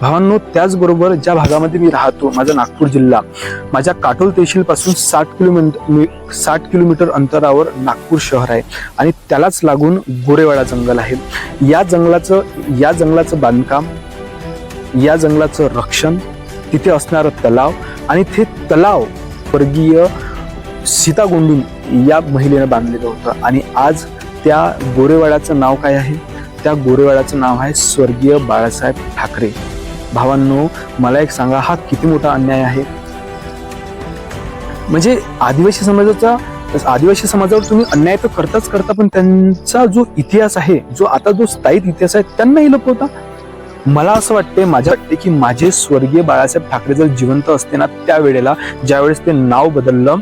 भावांनो, त्याचबरोबर ज्या भागामध्ये मी राहतो, माझा नागपूर जिल्हा, माझ्या काटोल तहसील पासून 60 किलोमीटर अंतरावर नागपूर शहर आहे आणि त्यालाच लागून गोरेवाडा जंगल आहे. या जंगलाचं बांधकाम, या जंगलाचं रक्षण, तिथे असणारं तलाव आणि ते तलाव स्वर्गीय सीता गोंडून या महिलेनं बांधलेलं होतं. आणि आज त्या गोरेवाड्याचं नाव काय आहे? त्या गोरेवाड्याचं नाव आहे स्वर्गीय बाळासाहेब ठाकरे. भावांनो, मला एक सांगा, हा किती मोठा अन्याय आहे. म्हणजे आदिवासी समाजावर तुम्ही अन्याय तर करता, पण त्यांचा जो इतिहास आहे, जो स्थायिक इतिहास आहे, त्यांनाही लपवता. मला असं वाटते, की माझे स्वर्गीय बाळासाहेब ठाकरे जर जिवंत असते ना, त्यावेळेला ज्यावेळेस ते नाव बदललं,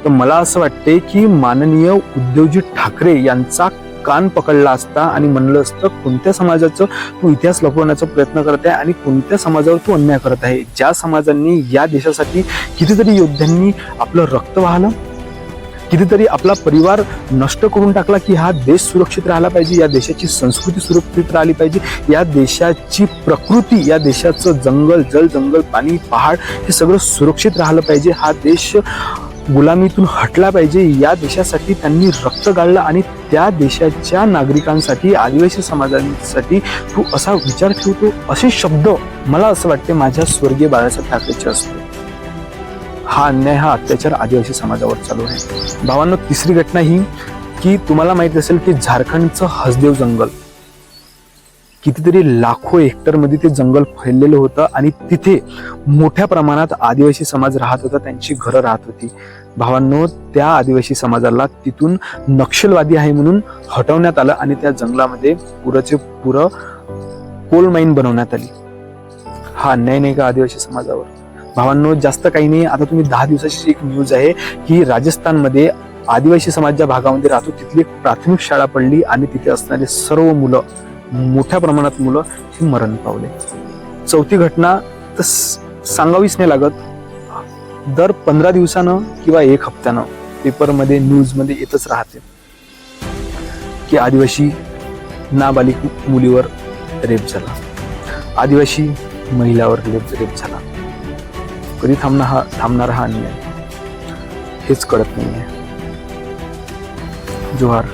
तर मला असं वाटते की माननीय उद्धवजी ठाकरे यांचा कान पकडला असता आणि म्हणलं असतं, कोणत्या समाजाचं तू इतिहास लपवण्याचा प्रयत्न करत आहे आणि कोणत्या समाजावर तू अन्याय करत आहे. ज्या समाजांनी या देशासाठी कितीतरी योद्ध्यांनी आपलं रक्त वाहलं, कितीतरी आपला परिवार नष्ट करून टाकला की हा देश सुरक्षित राहिला पाहिजे, या देशाची संस्कृती सुरक्षित राहिली पाहिजे, या देशाची प्रकृती, या देशाचं जंगल, पाणी, पहाड हे सगळं सुरक्षित राहिलं पाहिजे, हा देश गुलामीतून हटला पाहिजे, या देशासाठी त्यांनी रक्त गाळलं. आणि त्या देशाच्या नागरिकांसाठी, आदिवासी समाजासाठी तू असा विचार ठेवतो, असे शब्द मला असं वाटते माझ्या स्वर्गीय बाळासाहेब ठाकरेचे असतो. हा अन्याय, हा अत्याचार आदिवासी समाजावर चालू आहे. भावांनो, तिसरी घटना ही की तुम्हाला माहिती असेल की झारखंडचं हसदेव जंगल, कितीतरी लाखो हेक्टर मध्ये ते जंगल फैललेलं होतं आणि तिथे मोठ्या प्रमाणात आदिवासी समाज राहत होता, त्यांची घरं राहत होती. भावांनो, त्या आदिवासी समाजाला तिथून नक्षलवादी आहे म्हणून हटवण्यात आलं आणि त्या जंगलामध्ये पुरं कोल माईन बनवण्यात आली. हा अन्याय नाही का आदिवासी समाजावर? भावांनो, जास्त काही नाही, आता तुम्ही 10 दिवसाची एक न्यूज आहे की राजस्थानमध्ये आदिवासी समाज ज्या भागामध्ये राहतो तिथली एक प्राथमिक शाळा पडली आणि तिथे असणारे सर्व मुलं, मोठ्या प्रमाणात मुलं ही मरण पावले. चौथी घटना तर सांगावीच नाही लागत, दर 15 दिवसानं किंवा 1 हप्त्यानं पेपरमध्ये, न्यूजमध्ये येतच राहते की आदिवासी नाबालिक मुलीवर रेप झाला, आदिवासी महिलावर रेप झाला. कधी थांबणार हा अन्याय हेच कळत नाहीये. जोहार.